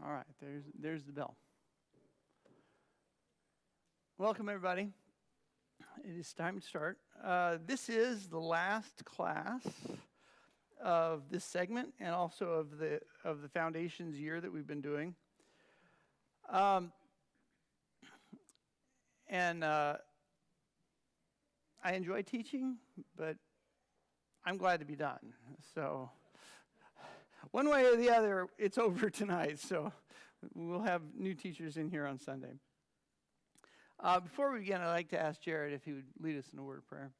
All right, there's the bell. Welcome, everybody. It is time to start. This is the last class of this segment and also of the Foundations year that we've been doing. I enjoy teaching, but I'm glad to be done. So one way or the other, it's over tonight, so we'll have new teachers in here on Sunday. Before we begin, I'd like to ask Jared if he would lead us in a word of prayer.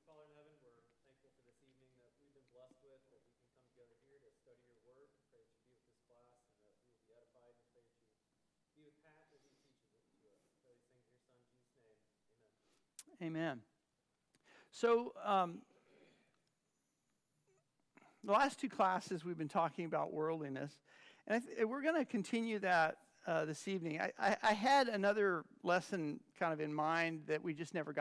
Father in heaven, we're thankful for this evening that we've been blessed with, that we can come together here to study your word. Pray that you be with this class and that we will be edified, and pray that you be with Pat as he teaches it to us. Pray these things in your son, Jesus' name. Amen. Amen. So, the last two classes we've been talking about worldliness, and we're going to continue that this evening. I had another lesson kind of in mind that we just never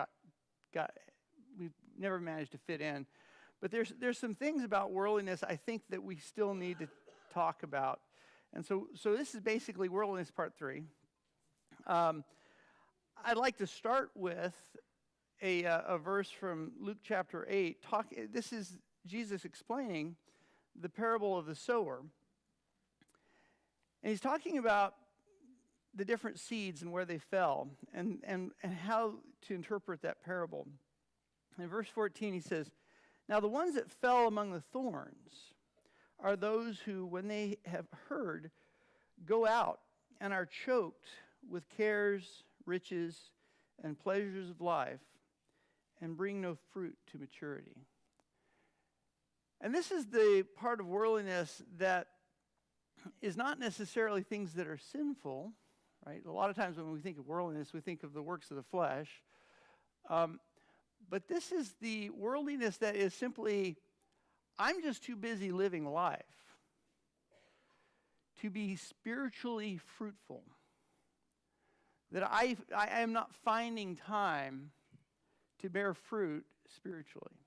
we've never managed to fit in. But there's some things about worldliness I think that we still need to talk about. And so this is basically worldliness part 3. I'd like to start with a verse from Luke chapter 8. This is Jesus explaining the parable of the sower. And he's talking about the different seeds and where they fell and how to interpret that parable. In verse 14 he says, "Now the ones that fell among the thorns are those who, when they have heard, go out and are choked with cares, riches, and pleasures of life, and bring no fruit to maturity." And this is the part of worldliness that is not necessarily things that are sinful, right? A lot of times when we think of worldliness, we think of the works of the flesh. But this is the worldliness that is simply, I'm just too busy living life to be spiritually fruitful. That I am not finding time to bear fruit spiritually.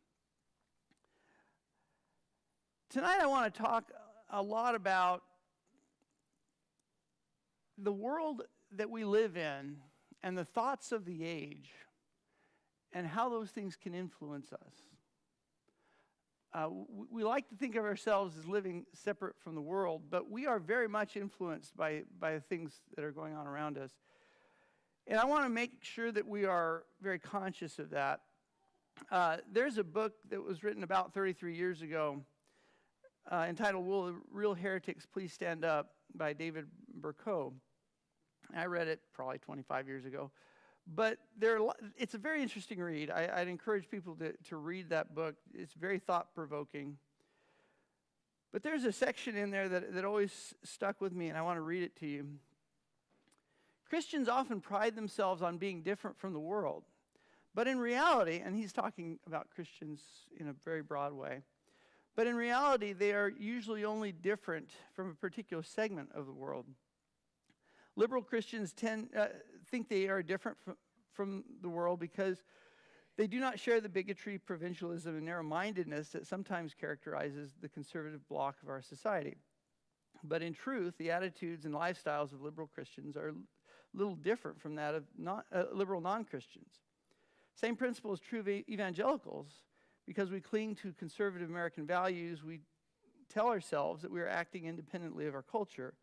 Tonight I want to talk a lot about the world that we live in and the thoughts of the age and how those things can influence us. We like to think of ourselves as living separate from the world, but we are very much influenced by the things that are going on around us. And I want to make sure that we are very conscious of that. There's a book that was written about 33 years ago entitled "Will the Real Heretics Please Stand Up" by David Burko. I read it probably 25 years ago. But it's a very interesting read. I'd encourage people to read that book. It's very thought-provoking. But there's a section in there that always stuck with me, and I want to read it to you. "Christians often pride themselves on being different from the world. But in reality," and he's talking about Christians in a very broad way, "but in reality, they are usually only different from a particular segment of the world. Liberal Christians think they are different from the world because they do not share the bigotry, provincialism, and narrow-mindedness that sometimes characterizes the conservative bloc of our society. But in truth, the attitudes and lifestyles of liberal Christians are a little different from that of liberal non-Christians. Same principle is true of evangelicals. Because we cling to conservative American values, we tell ourselves that we are acting independently of our culture.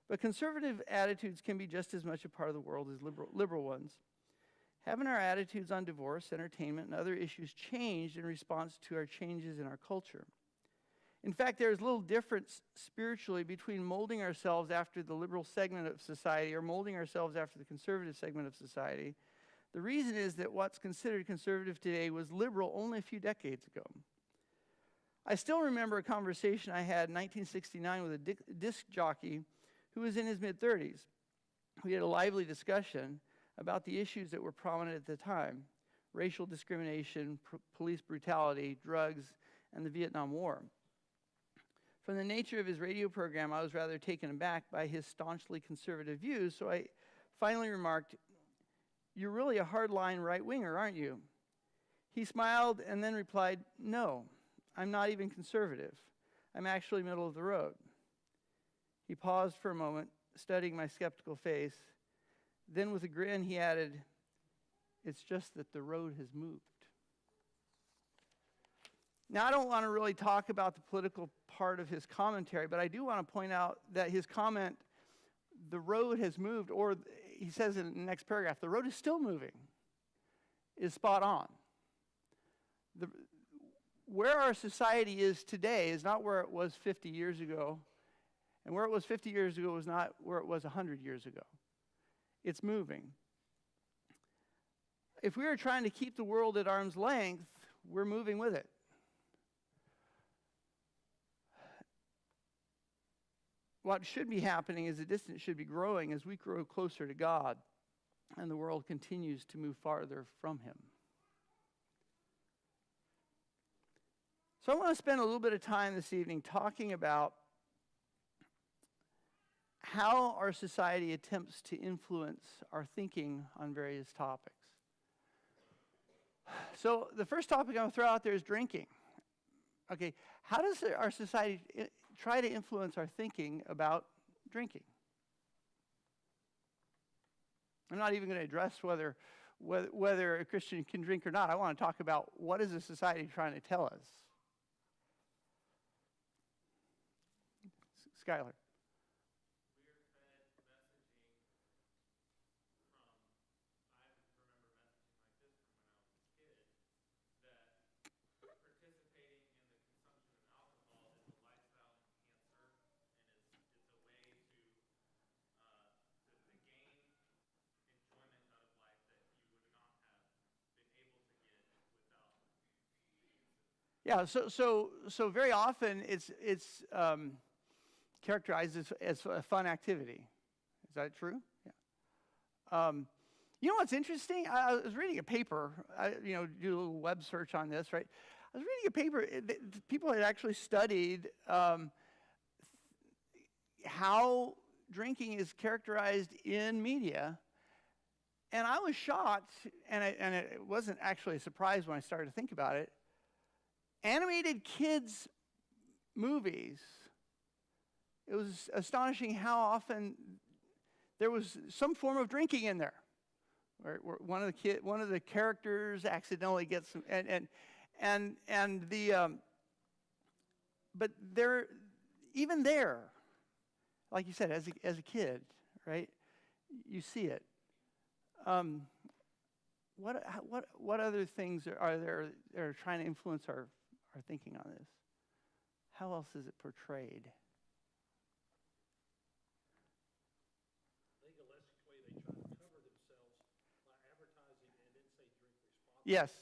But conservative attitudes can be just as much a part of the world as liberal ones. Haven't our attitudes on divorce, entertainment, and other issues changed in response to our changes in our culture? In fact, there is little difference spiritually between molding ourselves after the liberal segment of society or molding ourselves after the conservative segment of society. The reason is that what's considered conservative today was liberal only a few decades ago. I still remember a conversation I had in 1969 with a disc jockey who was in his mid-30s. We had a lively discussion about the issues that were prominent at the time: racial discrimination, police brutality, drugs, and the Vietnam War. From the nature of his radio program, I was rather taken aback by his staunchly conservative views, so I finally remarked, "You're really a hardline right-winger, aren't you?" He smiled and then replied, "No, I'm not even conservative. I'm actually middle of the road." He paused for a moment, studying my skeptical face. Then with a grin, he added, "It's just that the road has moved." Now, I don't want to really talk about the political part of his commentary, but I do want to point out that his comment, "the road has moved," or he says in the next paragraph, "the road is still moving," is spot on. Where our society is today is not where it was 50 years ago, and where it was 50 years ago was not where it was 100 years ago. It's moving. If we are trying to keep the world at arm's length, we're moving with it. What should be happening is the distance should be growing as we grow closer to God and the world continues to move farther from Him. So I want to spend a little bit of time this evening talking about how our society attempts to influence our thinking on various topics. So the first topic I'm going to throw out there is drinking. Okay, how does our society try to influence our thinking about drinking? I'm not even going to address whether a Christian can drink or not. I want to talk about what is the society trying to tell us. Skylar. Yeah, so very often it's characterized as a fun activity. Is that true? Yeah. You know what's interesting? I was reading a paper. Do a little web search on this, right? I was reading a paper. People had actually studied how drinking is characterized in media, and I was shocked, and it wasn't actually a surprise when I started to think about it. Animated kids' movies, it was astonishing how often there was some form of drinking in there. Where one of the characters accidentally gets some, but there, even there, like you said, as a kid, right? You see it. What other things are there that are trying to influence our thinking on this? How else is it portrayed? Legalistically, they try to cover themselves by advertising and then say drink responsibly. Yes.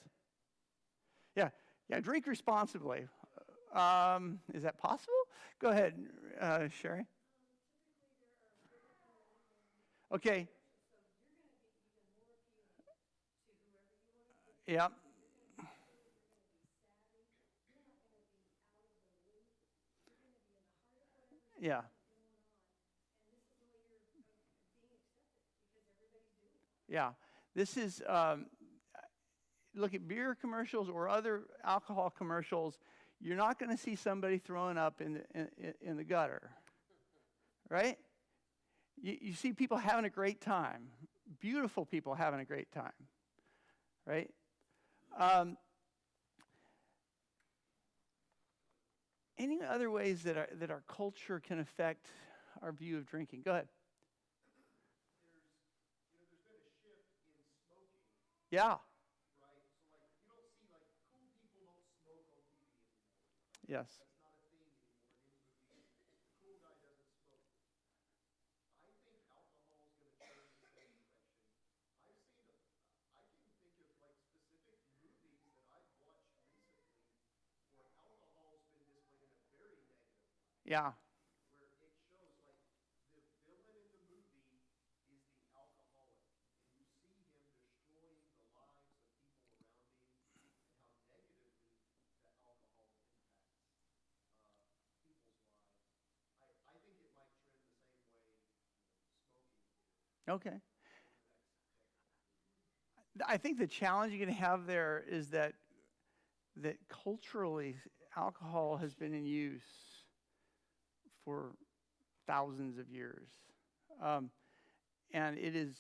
Yeah, drink responsibly. Is that possible? Go ahead, Sherry. Okay. Yeah. Yeah. Yeah. This is, look at beer commercials or other alcohol commercials. You're not going to see somebody throwing up in the gutter, right? You see people having a great time, beautiful people having a great time, right? Any other ways that our culture can affect our view of drinking? Go ahead. There's been a shift in smoking. Yeah. Right? So, you don't see, cool people don't smoke on TV anymore. Yes. That's not a thing anymore in any movie. The cool guy doesn't smoke. I think alcohol is going to turn the same direction. I can think of, specific movies that I've watched recently where alcohol has been displayed in a very negative light. Yeah. Where it shows, the villain in the movie is the alcoholic. And you see him destroying the lives of people around him and how negatively the alcohol impacts people's lives. I think it might trend the same way smoking did. Okay. I think the challenge you're going to have there is that culturally alcohol has been in use for thousands of years. And it is,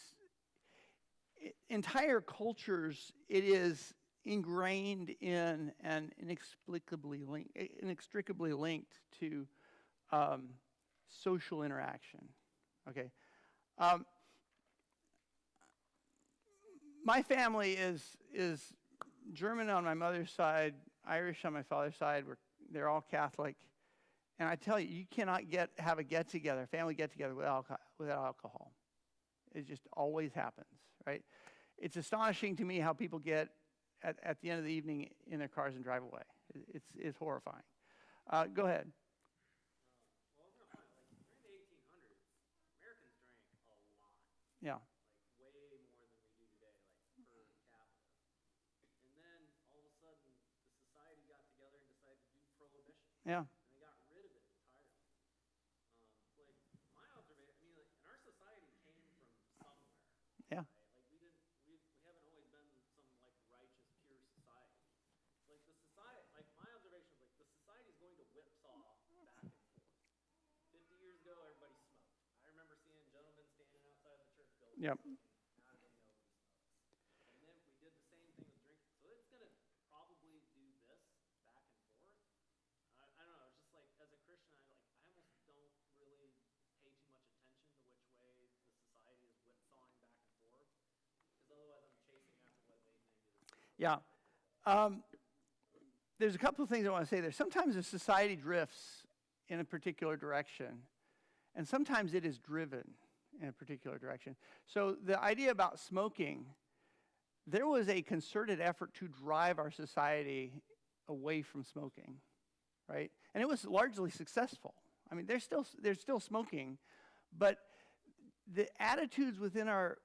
entire cultures, it is ingrained in and inextricably linked to social interaction. Okay. My family is German on my mother's side, Irish on my father's side. They're all Catholic. And I tell you, you cannot have a get-together, family get-together without alcohol. It just always happens, right? It's astonishing to me how people get at the end of the evening in their cars and drive away. It's horrifying. Go ahead. Well, I was gonna point out, like during the 1800s, Americans drank a lot, Yeah. like way more than we do today, like per capita. And then all of a sudden, the society got together and decided to do prohibition, Yeah. and they got rid of it entirely. Like my observation, I mean, like, and our society came from somewhere. Yeah. Right? Like we haven't always been some like righteous, pure society. Like the society, like my observation was like the society is going to whipsaw back and forth. 50 years ago, everybody smoked. I remember seeing gentlemen standing outside the church building. Yep. Smoking. Now everybody knows he smokes. And then we did the same thing with drinking. So it's gonna probably do this back and forth. I don't know. It's just like as a Christian, I almost don't really pay too much attention to which way the society is whipsawing back and forth, because otherwise I'm chasing after what they think is. Yeah. There's a couple of things I want to say there. Sometimes a society drifts in a particular direction, and sometimes it is driven in a particular direction. So the idea about smoking, there was a concerted effort to drive our society away from smoking, right? And it was largely successful. I mean, there's still smoking, but the attitudes within our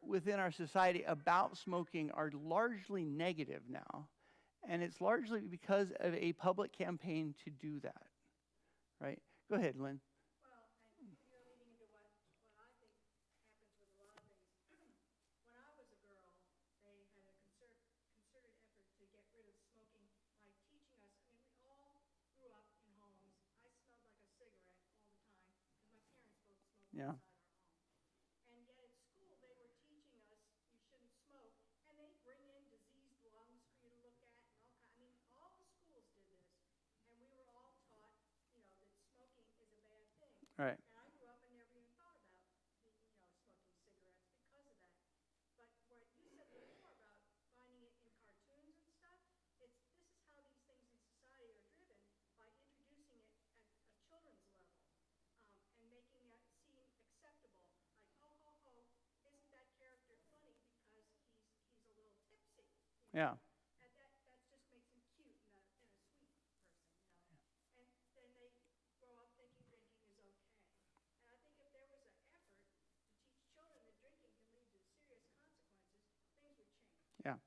society about smoking are largely negative now. And it's largely because of a public campaign to do that, right? Go ahead, Lynn. Well, and you're leading into what I think happens with a lot of things. When I was a girl, they had a concerted effort to get rid of smoking by teaching us. I mean, we all grew up in homes. I smelled like a cigarette all the time because my parents both smoked Yeah. inside our home. And yet at school, they were teaching us you shouldn't smoke, and they bring in diseased lungs for you to look at, and all kind. I mean, all the schools did this, and we were all taught, that smoking is a bad thing. Right. And I grew up and never even thought about, smoking cigarettes because of that. But what you said before about finding it in cartoons and stuff, this is how these things in society are driven, by introducing it at a children's level, and making it seem acceptable. Like, ho, ho, ho, isn't that character funny because he's a little tipsy? Yeah. And that just makes him cute and a sweet person. And then they grow up thinking drinking is okay. And I think if there was an effort to teach children that drinking can lead to serious consequences, things would change. Yeah.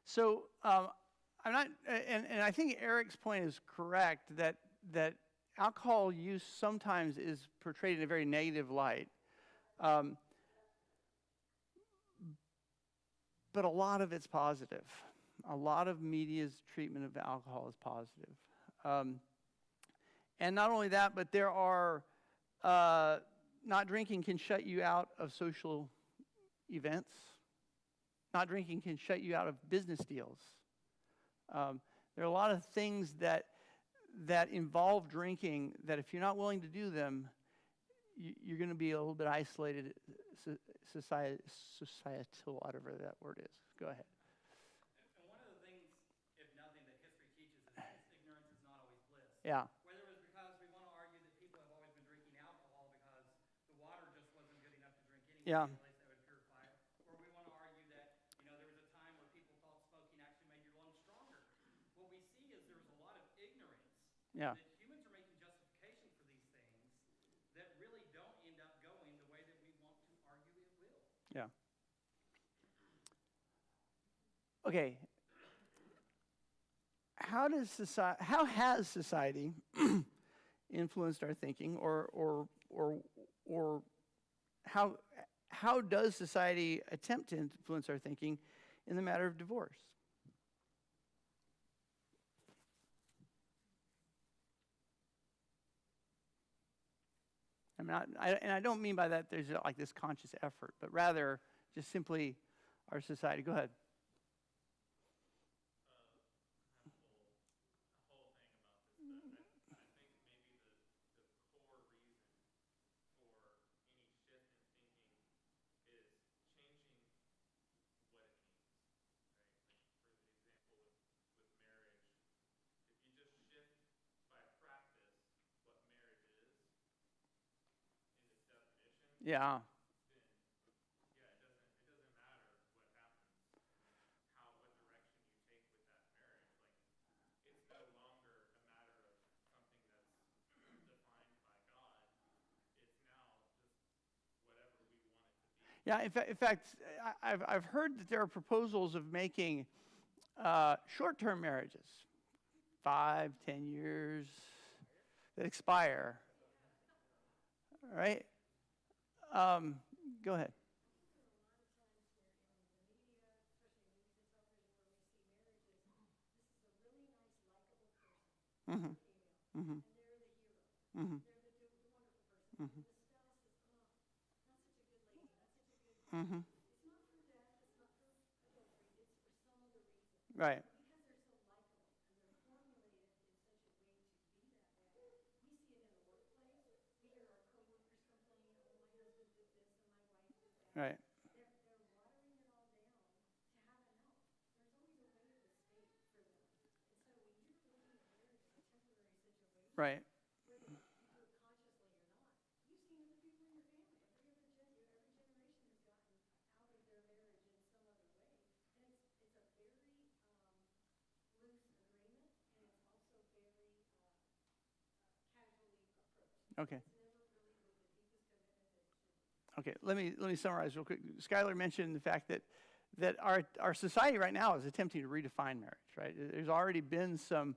So I'm not, and I think Eric's point is correct that alcohol use sometimes is portrayed in a very negative light. But a lot of it's positive. A lot of media's treatment of alcohol is positive. And not only that, but there are, not drinking can shut you out of social events. Not drinking can shut you out of business deals. There are a lot of things that involve drinking that if you're not willing to do them, you're going to be a little bit isolated, societal, whatever that word is. Go ahead. And one of the things, if nothing, that history teaches is ignorance is not always bliss. Yeah. Whether it was because we want to argue that people have always been drinking alcohol because the water just wasn't good enough to drink anyway, Yeah. at least that would purify it. Or we want to argue that, there was a time where people thought smoking actually made your lungs stronger. What we see is there's a lot of ignorance. Yeah. That humans are making justifications for these things that really don't end up going the way that we want to argue it will. Yeah. Okay. How has society influenced our thinking, or how does society attempt to influence our thinking in the matter of divorce? And I don't mean by that there's like this conscious effort, but rather just simply our society. Go ahead. Yeah. Yeah, in fact, I've heard that there are proposals of making short-term marriages, 5, 10 years, that expire. All right? Go ahead. Mm-hmm. Mm-hmm. Mm-hmm. Mm-hmm. Right. Right. Right. Okay. Okay. Let me summarize real quick. Skylar mentioned the fact that our society right now is attempting to redefine marriage. Right. There's already been some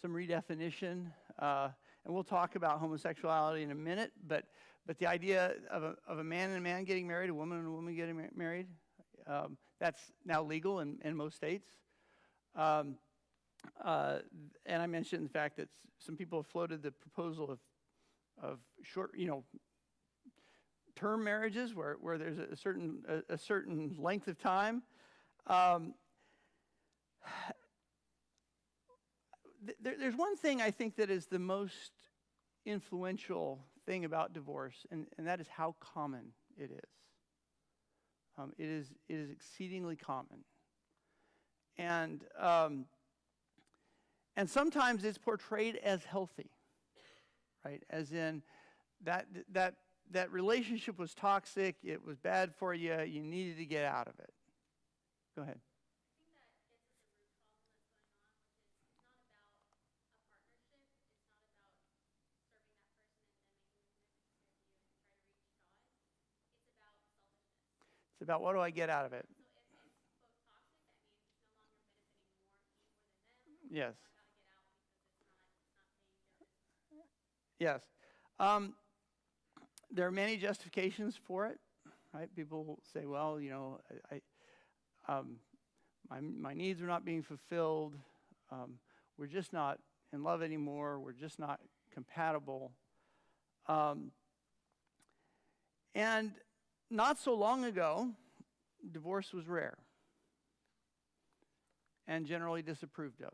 redefinition, and we'll talk about homosexuality in a minute. But the idea of a man and a man getting married, a woman and a woman getting married, that's now legal in most states. And I mentioned the fact that some people have floated the proposal of short, term marriages where there's a certain length of time. There's one thing I think that is the most influential thing about divorce, and that is how common it is. It is exceedingly common, and sometimes it's portrayed as healthy, right? As in that relationship was toxic, it was bad for you, you needed to get out of it. Go ahead. It's about what do I get out of it? Yes. Yes. There are many justifications for it, right? People say, well, my needs are not being fulfilled. We're just not in love anymore. We're just not compatible. And not so long ago, divorce was rare and generally disapproved of.